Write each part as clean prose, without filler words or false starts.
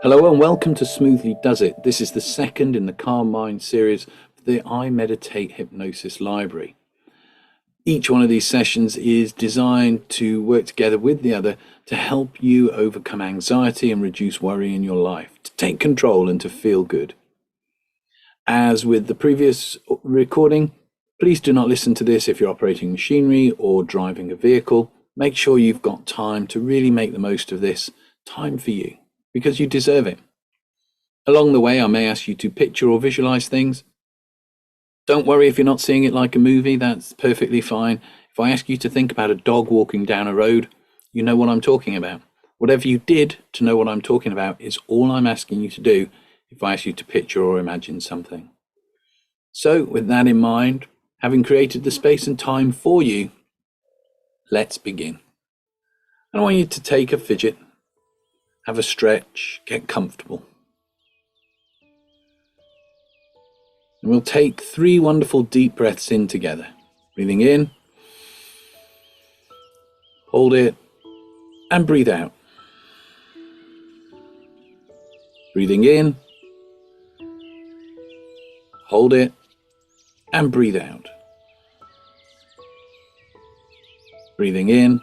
Hello and welcome to Smoothly Does It. This is the second in the Calm Mind series of the I Meditate Hypnosis Library. Each one of these sessions is designed to work together with the other to help you overcome anxiety and reduce worry in your life, to take control and to feel good. As with the previous recording, please do not listen to this if you're operating machinery or driving a vehicle. Make sure you've got time to really make the most of this time for you, because you deserve it. Along the way, I may ask you to picture or visualize things. Don't worry if you're not seeing it like a movie, that's perfectly fine. If I ask you to think about a dog walking down a road, you know what I'm talking about. Whatever you did to know what I'm talking about is all I'm asking you to do if I ask you to picture or imagine something. So, with that in mind, having created the space and time for you, let's begin. I want you to take a fidget, have a stretch, get comfortable. And we'll take 3 wonderful deep breaths in together. Breathing in, hold it, and breathe out. Breathing in, hold it, and breathe out. Breathing in,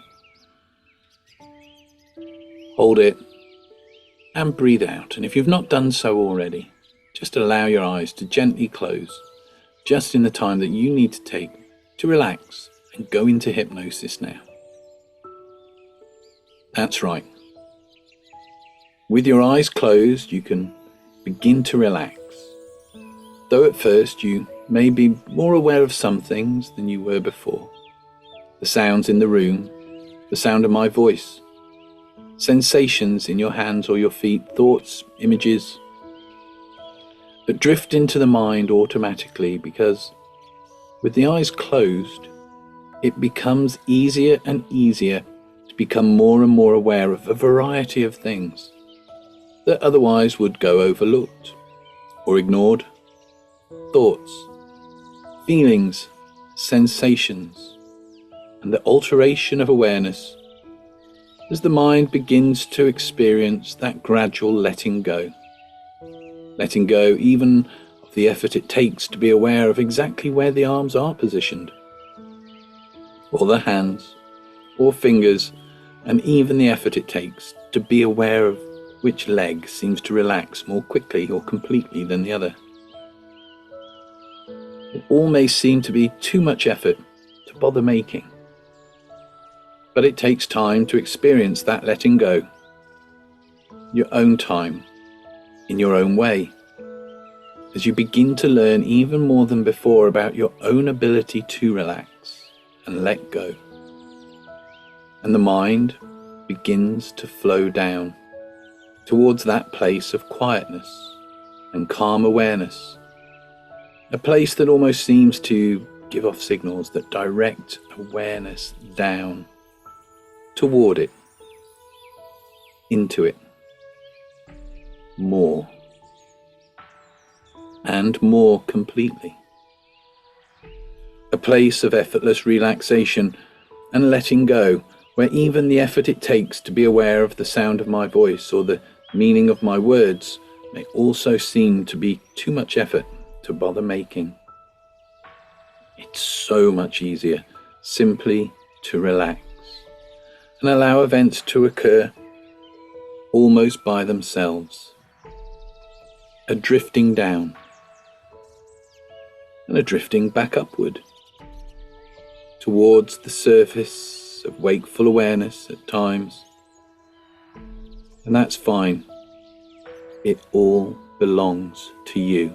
hold it, and breathe out. And if you've not done so already, just allow your eyes to gently close, just in the time that you need to take to relax and go into hypnosis now. That's right. With your eyes closed, you can begin to relax. Though at first you may be more aware of some things than you were before. The sounds in the room, the sound of my voice, sensations in your hands or your feet, thoughts, images that drift into the mind automatically, because with the eyes closed, it becomes easier and easier to become more and more aware of a variety of things that otherwise would go overlooked or ignored. Thoughts, feelings, sensations, and the alteration of awareness as the mind begins to experience that gradual letting go. Letting go even of the effort it takes to be aware of exactly where the arms are positioned, or the hands, or fingers, and even the effort it takes to be aware of which leg seems to relax more quickly or completely than the other. It all may seem to be too much effort to bother making, but it takes time to experience that letting go, your own time, in your own way, as you begin to learn even more than before about your own ability to relax and let go. And the mind begins to flow down towards that place of quietness and calm awareness, a place that almost seems to give off signals that direct awareness down toward it, into it, more and more completely. A place of effortless relaxation and letting go, where even the effort it takes to be aware of the sound of my voice or the meaning of my words may also seem to be too much effort to bother making. It's so much easier simply to relax and allow events to occur almost by themselves. A drifting down and a drifting back upward towards the surface of wakeful awareness at times. And that's fine. It all belongs to you.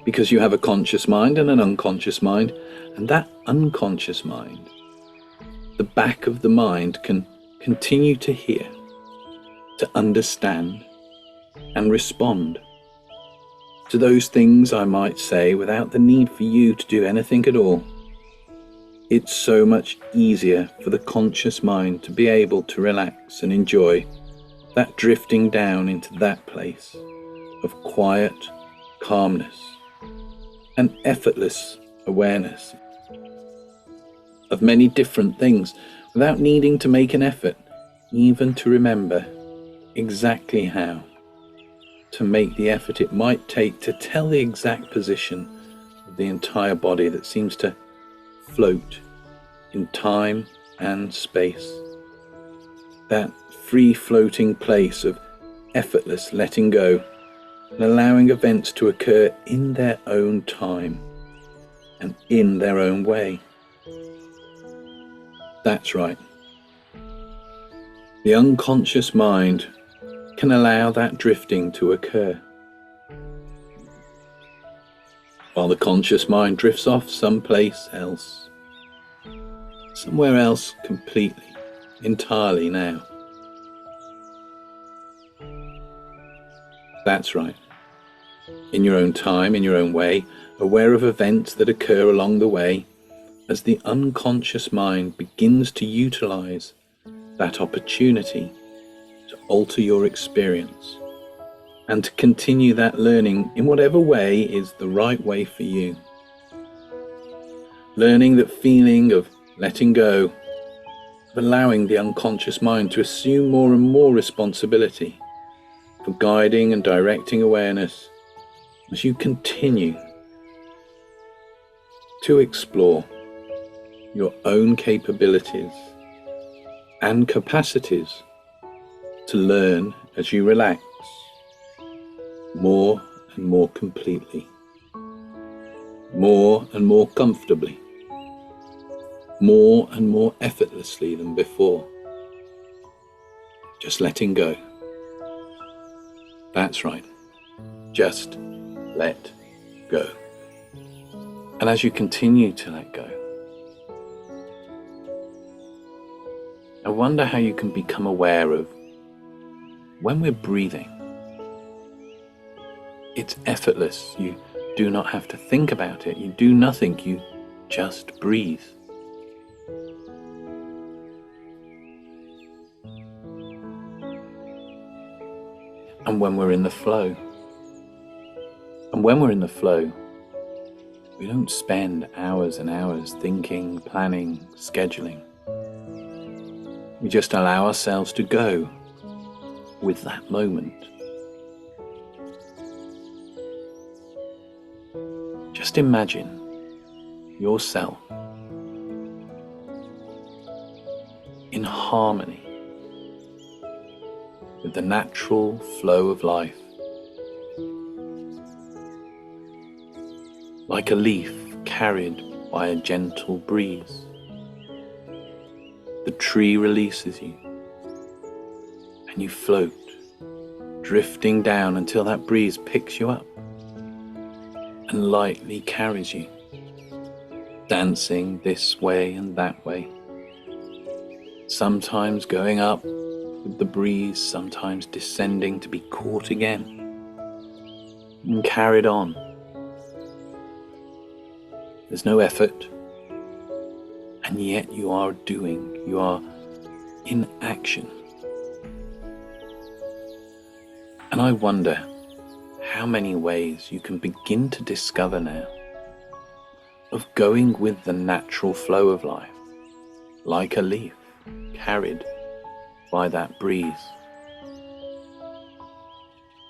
Because you have a conscious mind and an unconscious mind, and that unconscious mind, the back of the mind, can continue to hear, to understand, and respond to those things I might say without the need for you to do anything at all. It's so much easier for the conscious mind to be able to relax and enjoy that drifting down into that place of quiet calmness and effortless awareness of many different things without needing to make an effort even to remember exactly how to make the effort it might take to tell the exact position of the entire body that seems to float in time and space. That free-floating place of effortless letting go and allowing events to occur in their own time and in their own way. That's right. The unconscious mind can allow that drifting to occur, while the conscious mind drifts off someplace else, somewhere else completely, entirely now. That's right. In your own time, in your own way, aware of events that occur along the way, as the unconscious mind begins to utilize that opportunity to alter your experience and to continue that learning in whatever way is the right way for you. Learning that feeling of letting go, of allowing the unconscious mind to assume more and more responsibility for guiding and directing awareness as you continue to explore your own capabilities and capacities to learn as you relax more and more completely, more and more comfortably, more and more effortlessly than before. Just letting go. That's right. Just let go. And as you continue to let go, I wonder how you can become aware of when we're breathing. It's effortless. You do not have to think about it. You do nothing. You just breathe. And when we're in the flow. And when we're in the flow, we don't spend hours and hours thinking, planning, scheduling. We just allow ourselves to go with that moment. Just imagine yourself in harmony with the natural flow of life, like a leaf carried by a gentle breeze. The tree releases you, and you float, drifting down until that breeze picks you up and lightly carries you, dancing this way and that way, sometimes going up with the breeze, sometimes descending to be caught again and carried on. There's no effort, and yet you are doing, you are in action. And I wonder how many ways you can begin to discover now of going with the natural flow of life, like a leaf carried by that breeze.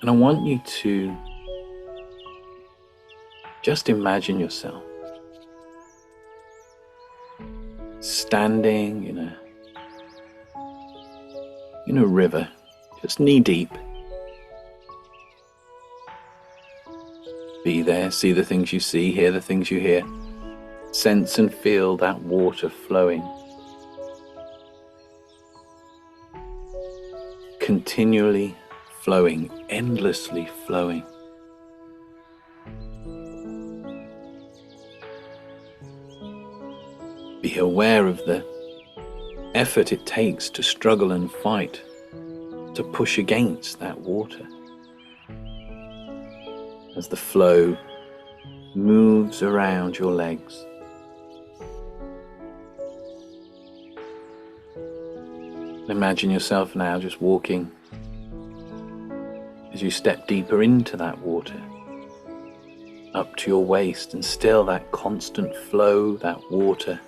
And I want you to just imagine yourself standing in a river, just knee deep. Be there, see the things you see, hear the things you hear, sense and feel that water flowing, continually flowing, endlessly flowing. Be aware of the effort it takes to struggle and fight, to push against that water. As the flow moves around your legs. Imagine yourself now just walking as you step deeper into that water, up to your waist, and still that constant flow, that water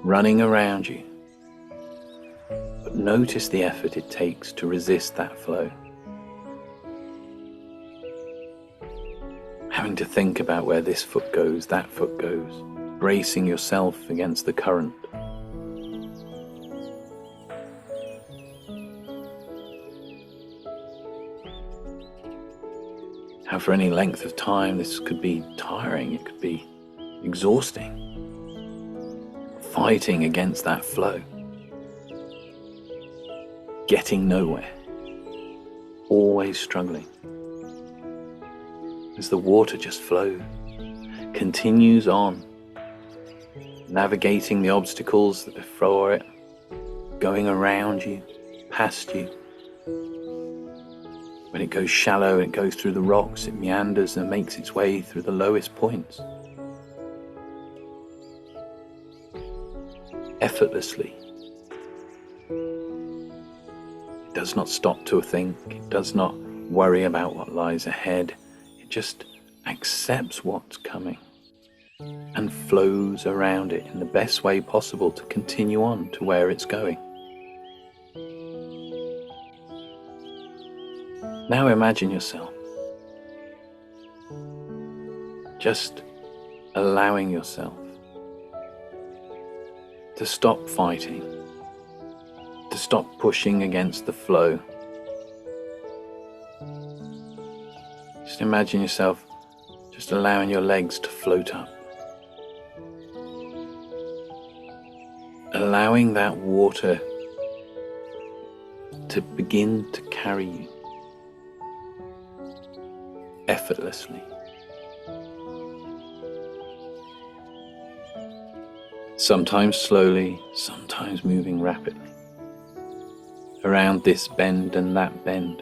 running around you, but notice the effort it takes to resist that flow. Having to think about where this foot goes, that foot goes, bracing yourself against the current. How for any length of time this could be tiring, it could be exhausting. Fighting against that flow. Getting nowhere. Always struggling. As the water just flows, continues on, navigating the obstacles that before it, going around you, past you. When it goes shallow, it goes through the rocks, it meanders and makes its way through the lowest points. Effortlessly. It does not stop to think, it does not worry about what lies ahead. It just accepts what's coming and flows around it in the best way possible to continue on to where it's going. Now imagine yourself just allowing yourself to stop fighting, to stop pushing against the flow. Just imagine yourself just allowing your legs to float up. Allowing that water to begin to carry you effortlessly. Sometimes slowly, sometimes moving rapidly. Around this bend and that bend.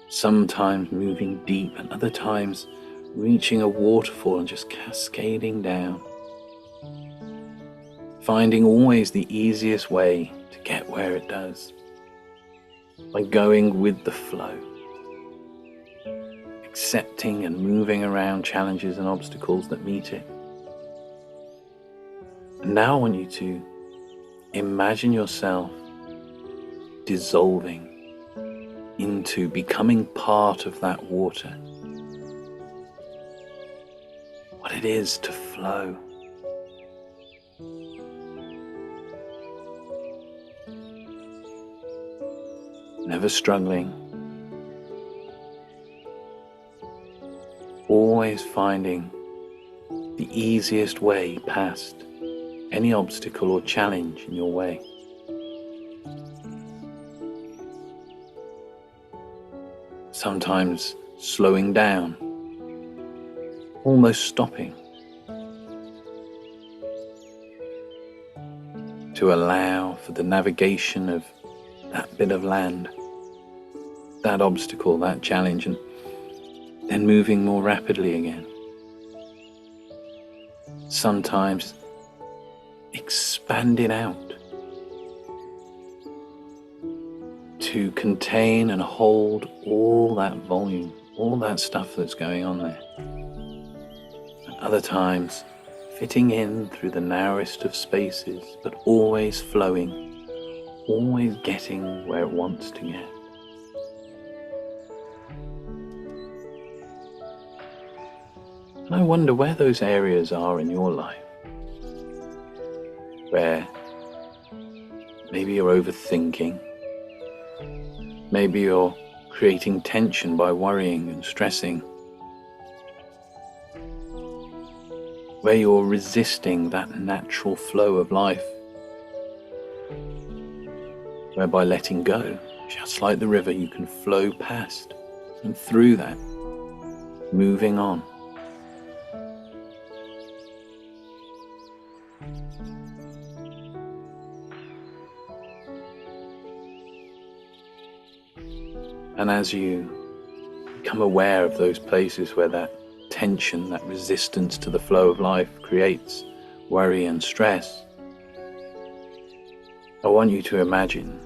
Sometimes moving deep and other times reaching a waterfall and just cascading down. Finding always the easiest way to get where it does. By going with the flow. Accepting and moving around challenges and obstacles that meet it. And now I want you to imagine yourself dissolving into becoming part of that water. What it is to flow. Never struggling. Always finding the easiest way past any obstacle or challenge in your way. Sometimes slowing down, almost stopping, to allow for the navigation of that bit of land, that obstacle, that challenge, and then moving more rapidly again. Sometimes expanding out to contain and hold all that volume, all that stuff that's going on there. And other times fitting in through the narrowest of spaces, but always flowing, always getting where it wants to get. And I wonder where those areas are in your life, where maybe you're overthinking, maybe you're creating tension by worrying and stressing, where you're resisting that natural flow of life, where by letting go, just like the river, you can flow past and through that, moving on. And as you become aware of those places where that tension, that resistance to the flow of life creates worry and stress, I want you to imagine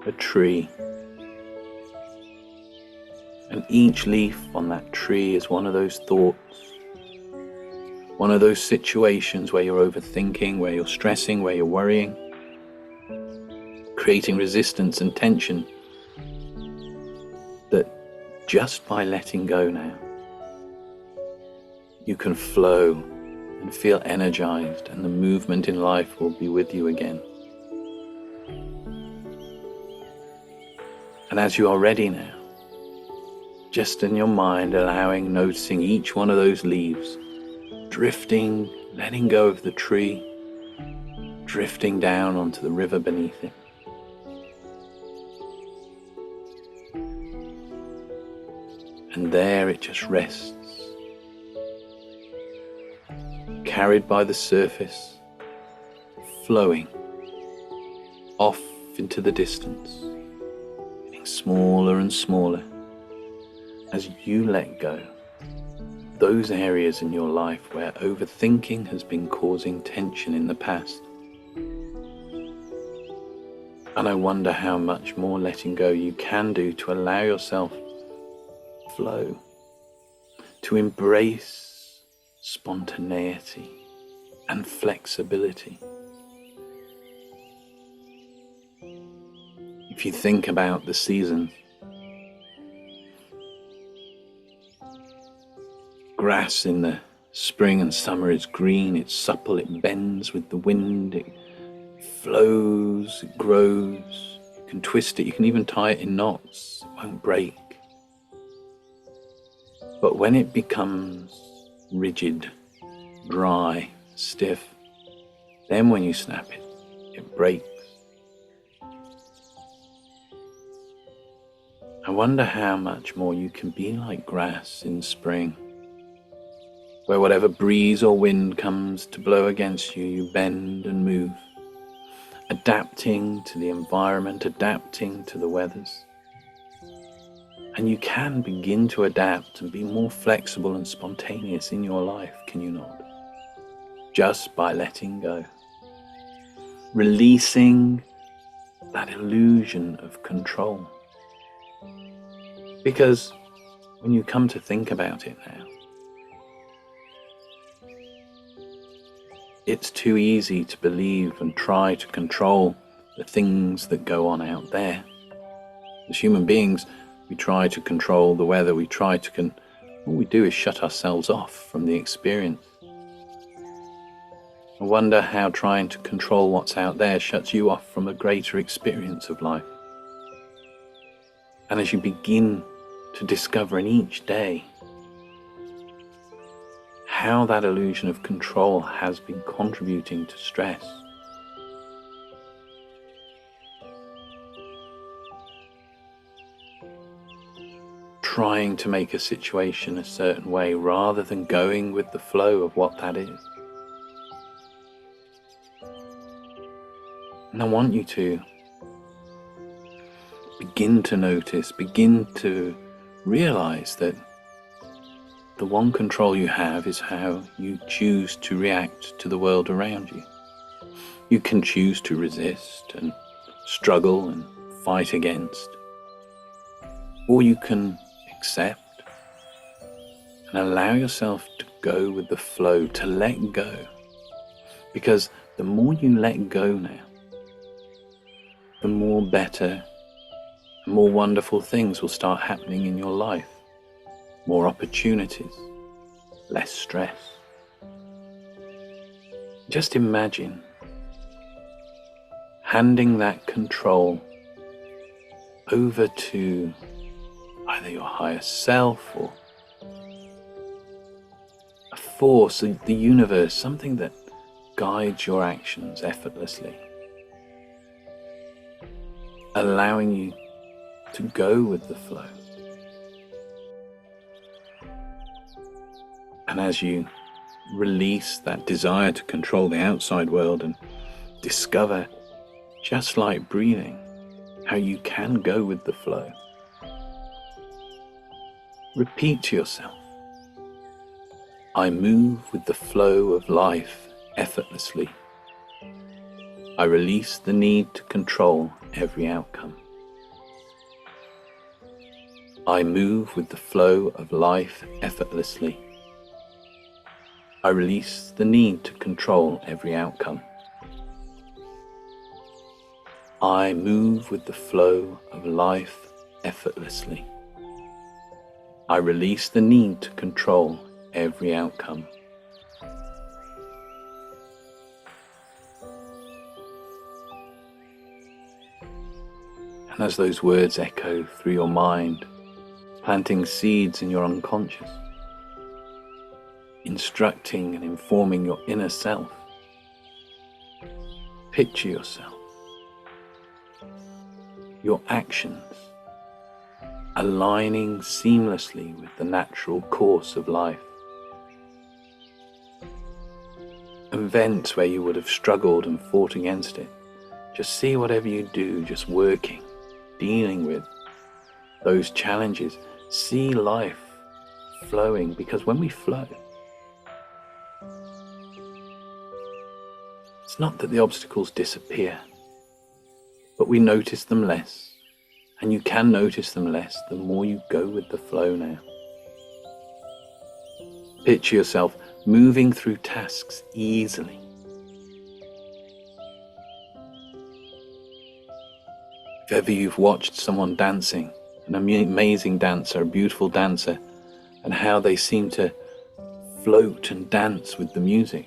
a tree. And each leaf on that tree is one of those thoughts, one of those situations where you're overthinking, where you're stressing, where you're worrying. creating resistance and tension, that just by letting go now, you can flow and feel energized, and the movement in life will be with you again. And as you are ready now, just in your mind, noticing each one of those leaves, drifting, letting go of the tree, drifting down onto the river beneath it. And there it just rests, carried by the surface, flowing off into the distance, getting smaller and smaller as you let go those areas in your life where overthinking has been causing tension in the past. And I wonder how much more letting go you can do to allow yourself to flow, to embrace spontaneity and flexibility. If you think about the seasons, grass in the spring and summer is green, it's supple, it bends with the wind, it flows, it grows, you can twist it, you can even tie it in knots, it won't break. But when it becomes rigid, dry, stiff, then when you snap it, it breaks. I wonder how much more you can be like grass in spring, where whatever breeze or wind comes to blow against you, you bend and move, adapting to the environment, adapting to the weathers. And you can begin to adapt and be more flexible and spontaneous in your life, can you not? Just by letting go, releasing that illusion of control. Because when you come to think about it now, it's too easy to believe and try to control the things that go on out there. As human beings, we try to control the weather, all we do is shut ourselves off from the experience. I wonder how trying to control what's out there shuts you off from a greater experience of life. And as you begin to discover in each day how that illusion of control has been contributing to stress, trying to make a situation a certain way rather than going with the flow of what that is. And I want you to begin to notice, begin to realize that the one control you have is how you choose to react to the world around you. You can choose to resist and struggle and fight against, or you can accept and allow yourself to go with the flow, to let go. Because the more you let go now, the more better and more wonderful things will start happening in your life. More opportunities, less stress. Just imagine handing that control over to either your higher self or a force, the universe, something that guides your actions effortlessly, allowing you to go with the flow. And as you release that desire to control the outside world and discover, just like breathing, how you can go with the flow, repeat to yourself, I move with the flow of life effortlessly. I release the need to control every outcome. I move with the flow of life effortlessly. I release the need to control every outcome. I move with the flow of life effortlessly. I release the need to control every outcome. And as those words echo through your mind, planting seeds in your unconscious, instructing and informing your inner self, picture yourself, your actions aligning seamlessly with the natural course of life. Events where you would have struggled and fought against it, just see whatever you do, just working, dealing with those challenges. See life flowing, because when we flow, it's not that the obstacles disappear, but we notice them less. And you can notice them less the more you go with the flow now. Picture yourself moving through tasks easily. If ever you've watched someone dancing, an amazing dancer, a beautiful dancer, and how they seem to float and dance with the music,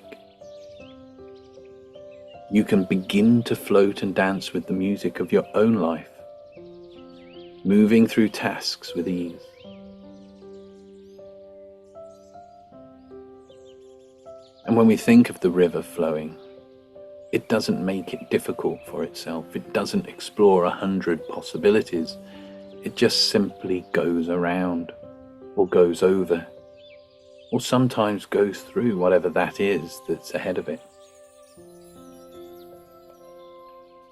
you can begin to float and dance with the music of your own life, moving through tasks with ease. And when we think of the river flowing, it doesn't make it difficult for itself. It doesn't explore 100 possibilities. It just simply goes around, or goes over, or sometimes goes through whatever that is that's ahead of it.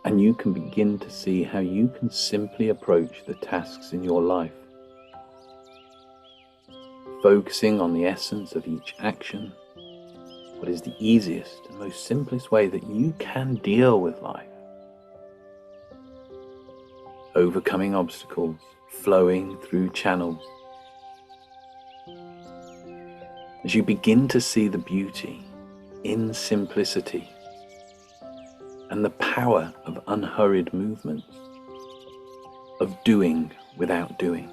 And you can begin to see how you can simply approach the tasks in your life, focusing on the essence of each action, what is the easiest and most simplest way that you can deal with life, overcoming obstacles, flowing through channels. As you begin to see the beauty in simplicity, and the power of unhurried movements, of doing without doing.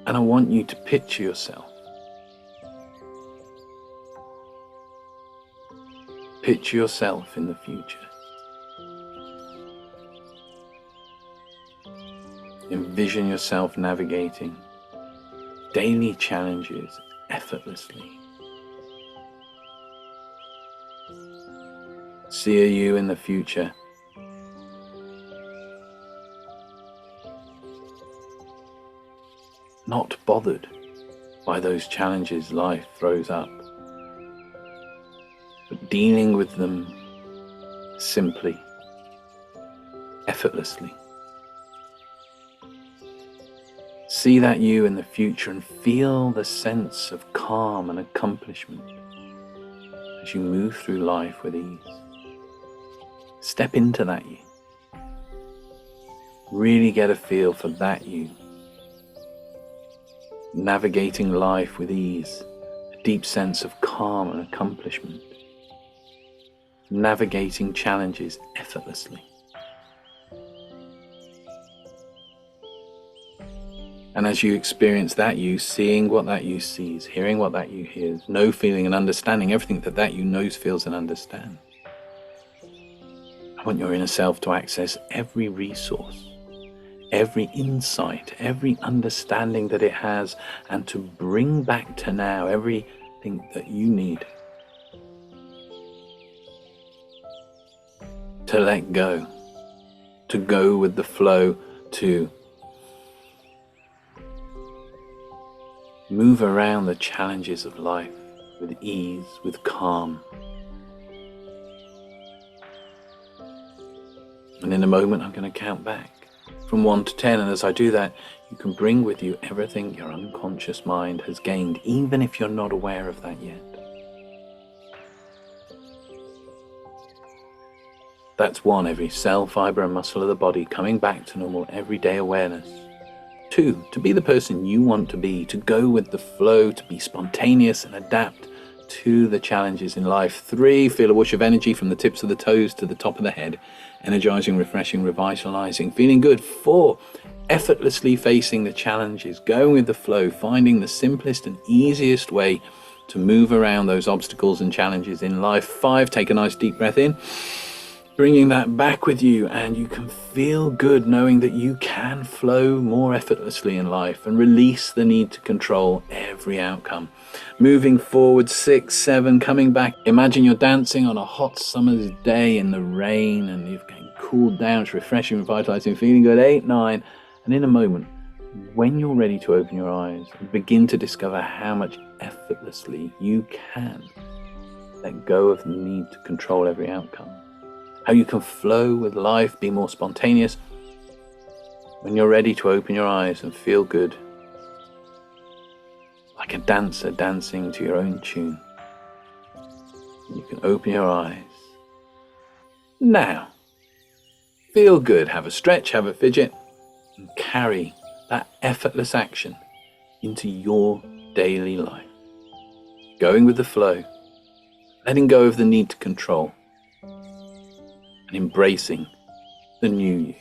And I want you to picture yourself. Picture yourself in the future. Envision yourself navigating daily challenges effortlessly. See you in the future, not bothered by those challenges life throws up, but dealing with them simply, effortlessly. See that you in the future and feel the sense of calm and accomplishment as you move through life with ease. Step into that you. Really get a feel for that you. Navigating life with ease, a deep sense of calm and accomplishment. Navigating challenges effortlessly. And as you experience that you, seeing what that you sees, hearing what that you hears, know, feeling and understanding everything that that you knows, feels and understands, I want your inner self to access every resource, every insight, every understanding that it has, and to bring back to now everything that you need to let go, to go with the flow, to move around the challenges of life with ease, with calm. And in a moment, I'm going to count back from 1 to 10. And as I do that, you can bring with you everything your unconscious mind has gained, even if you're not aware of that yet. That's 1, every cell, fiber and muscle of the body coming back to normal everyday awareness. 2, to be the person you want to be, to go with the flow, to be spontaneous and adapt to the challenges in life. 3, feel a whoosh of energy from the tips of the toes to the top of the head, energizing, refreshing, revitalizing, feeling good. 4, effortlessly facing the challenges, going with the flow, finding the simplest and easiest way to move around those obstacles and challenges in life. 5, take a nice deep breath in, bringing that back with you, and you can feel good knowing that you can flow more effortlessly in life and release the need to control every outcome. Moving forward, 6, 7, coming back. Imagine you're dancing on a hot summer's day in the rain and you've getting cooled down. It's refreshing, revitalizing, feeling good. 8, 9, and in a moment, when you're ready to open your eyes, begin to discover how much effortlessly you can let go of the need to control every outcome. How you can flow with life, be more spontaneous when you're ready to open your eyes and feel good, like a dancer dancing to your own tune. You can open your eyes. Now, feel good, have a stretch, have a fidget, and carry that effortless action into your daily life. Going with the flow, letting go of the need to control, and embracing the new you.